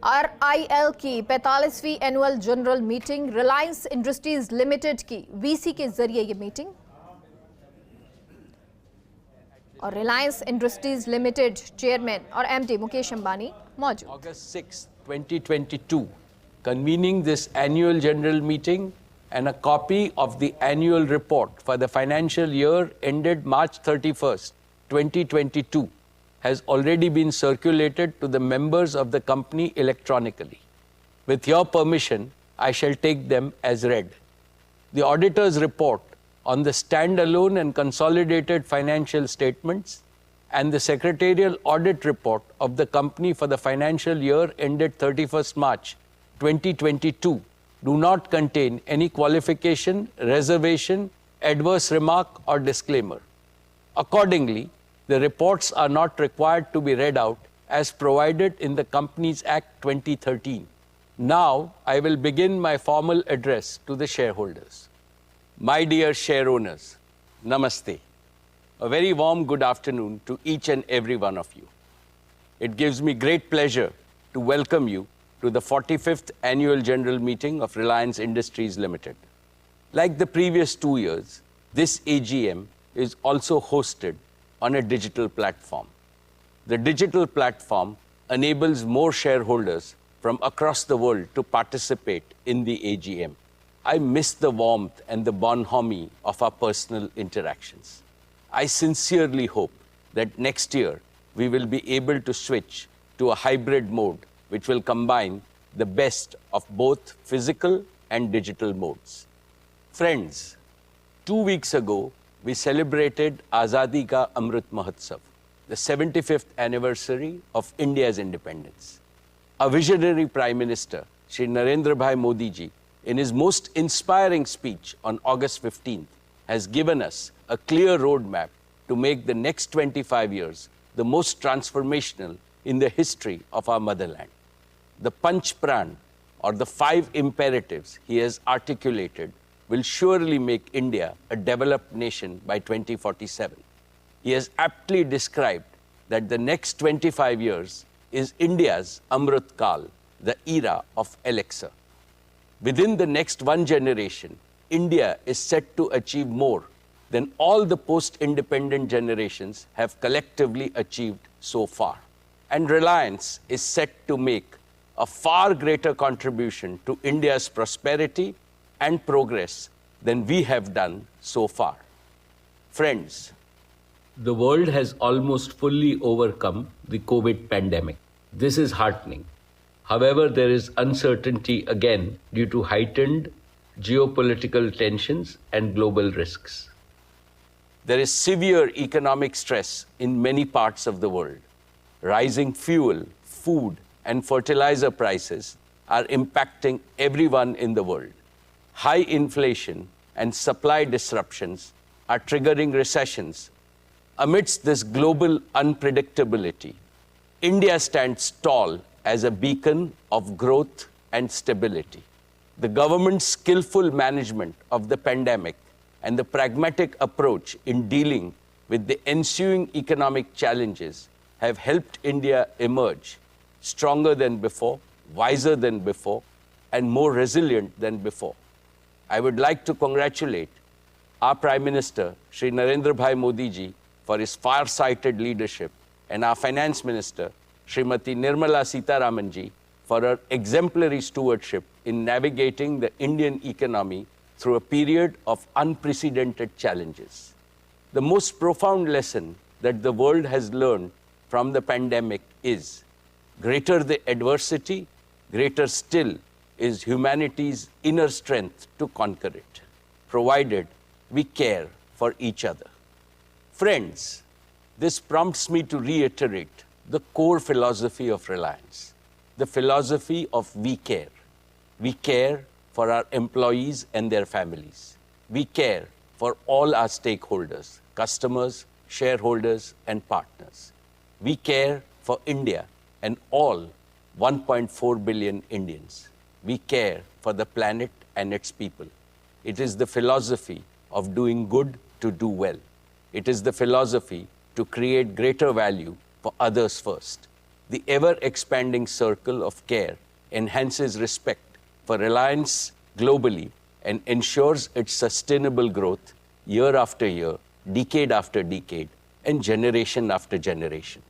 RIL की 45वीं annual general meeting Reliance Industries Limited की वीसी के जरिए ये मीटिंग और रिलायंस इंडस्ट्रीज लिमिटेड चेयरमैन और एमडी मुकेश अंबानी मौजूद। August 6, 2022, convening this annual general meeting and a copy of the annual report for the financial year ended March 31st, 2022 has already been circulated to the members of the company electronically. With your permission, I shall take them as read. The auditor's report on the standalone and consolidated financial statements and the secretarial audit report of the company for the financial year ended 31st March 2022 do not contain any qualification, reservation, adverse remark or disclaimer. Accordingly, the reports are not required to be read out as provided in the Companies Act 2013. Now, I will begin my formal address to the shareholders. My dear share owners, Namaste. A very warm good afternoon to each and every one of you. It gives me great pleasure to welcome you to the 45th Annual General Meeting of Reliance Industries Limited. Like the previous 2 years, this AGM is also hosted on a digital platform. The digital platform enables more shareholders from across the world to participate in the AGM. I miss the warmth and the bonhomie of our personal interactions. I sincerely hope that next year we will be able to switch to a hybrid mode which will combine the best of both physical and digital modes. Friends, 2 weeks ago, we celebrated Azadi Ka Amrit Mahotsav, the 75th anniversary of India's independence. Our visionary Prime Minister, Shri Narendra Bhai Modi ji, in his most inspiring speech on August 15th, has given us a clear roadmap to make the next 25 years the most transformational in the history of our motherland. The Panch Pran, or the 5 imperatives he has articulated, will surely make India a developed nation by 2047. He has aptly described that the next 25 years is India's Amrit Kal, the era of elixir. Within the next one generation, India is set to achieve more than all the post-independent generations have collectively achieved so far. And Reliance is set to make a far greater contribution to India's prosperity and progress than we have done so far. Friends, the world has almost fully overcome the COVID pandemic. This is heartening. However, there is uncertainty again due to heightened geopolitical tensions and global risks. There is severe economic stress in many parts of the world. Rising fuel, food, and fertilizer prices are impacting everyone in the world. High inflation and supply disruptions are triggering recessions. Amidst this global unpredictability, India stands tall as a beacon of growth and stability. The government's skillful management of the pandemic and the pragmatic approach in dealing with the ensuing economic challenges have helped India emerge stronger than before, wiser than before, and more resilient than before. I would like to congratulate our Prime Minister, Shri Narendra Bhai Modi ji, for his far-sighted leadership, and our Finance Minister, Srimati Nirmala Sitharaman ji, for her exemplary stewardship in navigating the Indian economy through a period of unprecedented challenges. The most profound lesson that the world has learned from the pandemic is, greater the adversity, greater still is humanity's inner strength to conquer it, provided we care for each other. Friends, this prompts me to reiterate the core philosophy of Reliance, the philosophy of we care. We care for our employees and their families. We care for all our stakeholders, customers, shareholders, and partners. We care for India and all 1.4 billion Indians. We care for the planet and its people. It is the philosophy of doing good to do well. It is the philosophy to create greater value for others first. the ever-expanding circle of care enhances respect for Reliance globally and ensures its sustainable growth year after year, decade after decade, and generation after generation.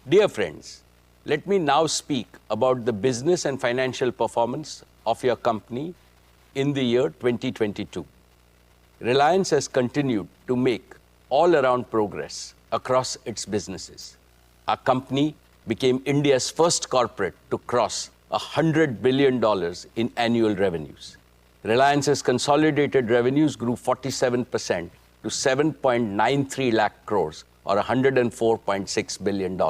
Dear friends, let me now speak about the business and financial performance of your company in the year 2022. Reliance has continued to make all-around progress across its businesses. Our company became India's first corporate to cross $100 billion in annual revenues. Reliance's consolidated revenues grew 47% to 7.93 lakh crores or $104.6 billion.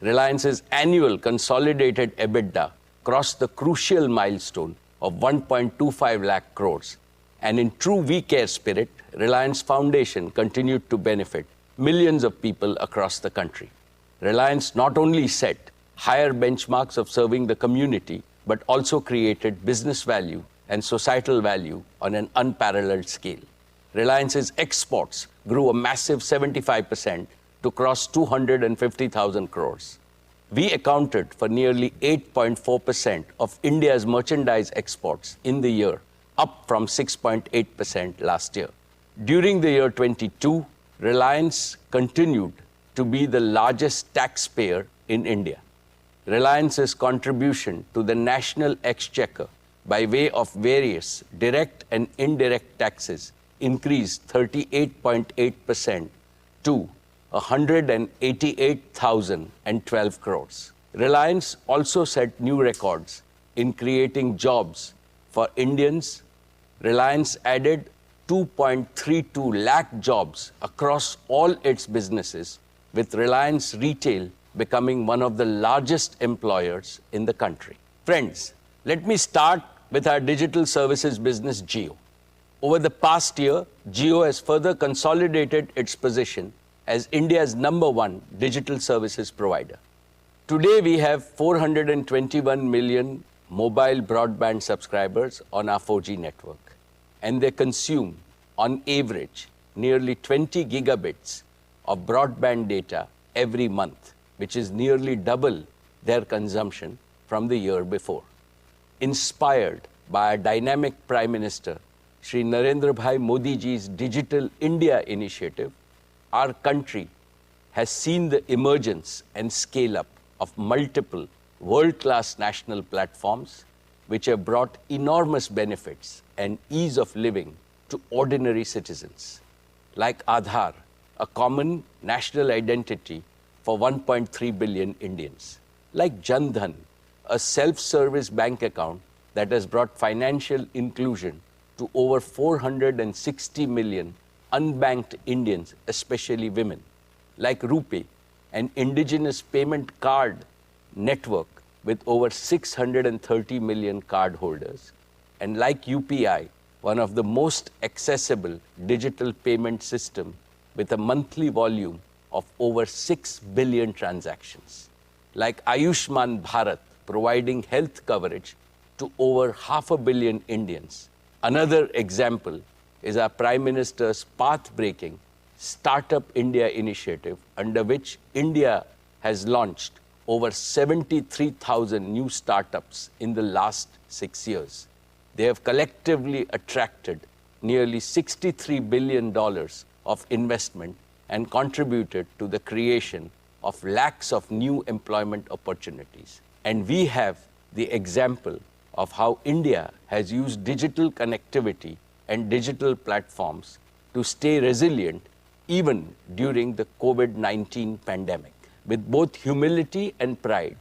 Reliance's annual consolidated EBITDA crossed the crucial milestone of 1.25 lakh crores. And in true We Care spirit, Reliance Foundation continued to benefit millions of people across the country. Reliance not only set higher benchmarks of serving the community, but also created business value and societal value on an unparalleled scale. Reliance's exports grew a massive 75% to cross 250,000 crores. We accounted for nearly 8.4% of India's merchandise exports in the year, up from 6.8% last year. During the year 22, Reliance continued to be the largest taxpayer in India. Reliance's contribution to the national exchequer by way of various direct and indirect taxes increased 38.8% to 188,012 crores. Reliance also set new records in creating jobs for Indians. Reliance added 2.32 lakh jobs across all its businesses, with Reliance Retail becoming one of the largest employers in the country. Friends, let me start with our digital services business, Jio. Over the past year, Jio has further consolidated its position as India's #1 digital services provider. Today, we have 421 million mobile broadband subscribers on our 4G network, and they consume, on average, nearly 20 gigabits of broadband data every month, which is nearly double their consumption from the year before. Inspired by a dynamic Prime Minister, Shri Narendra Bhai Modi ji's Digital India initiative, our country has seen the emergence and scale-up of multiple world-class national platforms which have brought enormous benefits and ease of living to ordinary citizens, like Aadhaar, a common national identity for 1.3 billion Indians, like Jan Dhan, a self-service bank account that has brought financial inclusion to over 460 million unbanked Indians, especially women, like RuPay, an indigenous payment card network with over 630 million cardholders, and like UPI, one of the most accessible digital payment system with a monthly volume of over 6 billion transactions, like Ayushman Bharat, providing health coverage to over 500 million Indians. Another example is our Prime Minister's path-breaking Startup India initiative, under which India has launched over 73,000 new startups in the last 6 years. They have collectively attracted nearly $63 billion of investment and contributed to the creation of lakhs of new employment opportunities. And we have the example of how India has used digital connectivity and digital platforms to stay resilient even during the COVID-19 pandemic. With both humility and pride,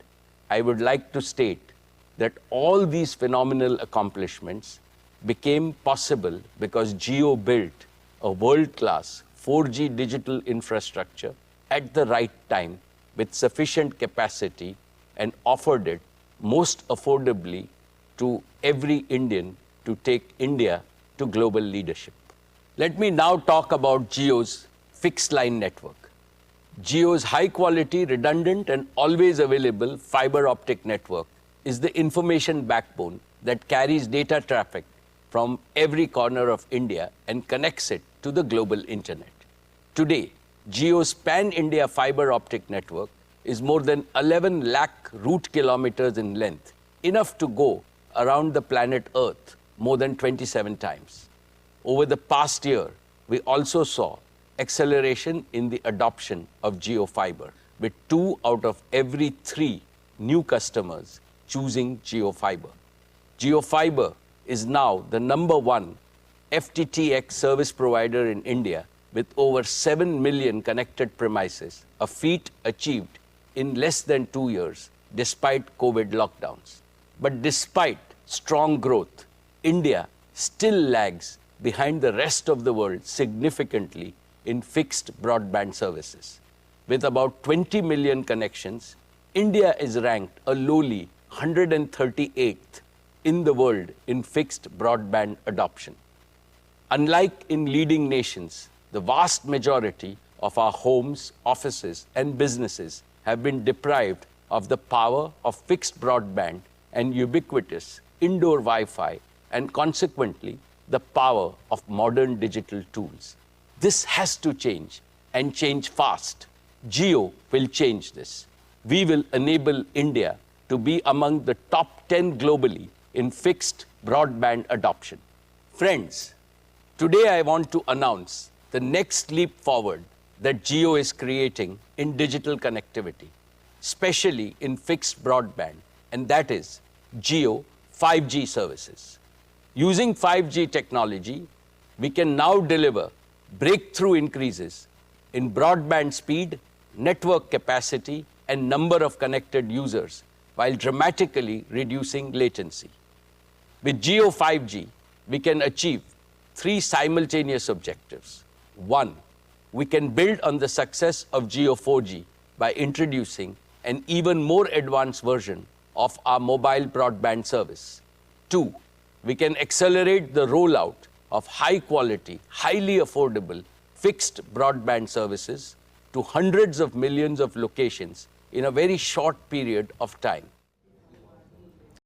I would like to state that all these phenomenal accomplishments became possible because Jio built a world-class 4G digital infrastructure at the right time with sufficient capacity and offered it most affordably to every Indian to take India to global leadership. Let me now talk about Jio's fixed line network. Jio's high-quality, redundant, and always available fiber optic network is the information backbone that carries data traffic from every corner of India and connects it to the global internet. Today, Jio's pan-India fiber optic network is more than 11 lakh route kilometers in length, enough to go around the planet Earth more than 27 times. Over the past year, we also saw acceleration in the adoption of Jio Fiber, with 2 out of every 3 new customers choosing Jio Fiber. Jio Fiber is now the #1 FTTX service provider in India with over 7 million connected premises, a feat achieved in less than 2 years despite COVID lockdowns. But despite strong growth, India still lags behind the rest of the world significantly in fixed broadband services. With about 20 million connections, India is ranked a lowly 138th in the world in fixed broadband adoption. Unlike in leading nations, the vast majority of our homes, offices, and businesses have been deprived of the power of fixed broadband and ubiquitous indoor Wi-Fi, and consequently, the power of modern digital tools. This has to change, and change fast. Jio will change this. We will enable India to be among the top 10 globally in fixed broadband adoption. Friends, today I want to announce the next leap forward that Jio is creating in digital connectivity, especially in fixed broadband, and that is Jio 5G services. Using 5G technology, we can now deliver breakthrough increases in broadband speed, network capacity, and number of connected users, while dramatically reducing latency. With Jio 5G, we can achieve 3 simultaneous objectives. 1, we can build on the success of Jio 4G by introducing an even more advanced version of our mobile broadband service. 2, we can accelerate the rollout of high-quality, highly affordable fixed broadband services to hundreds of millions of locations in a very short period of time.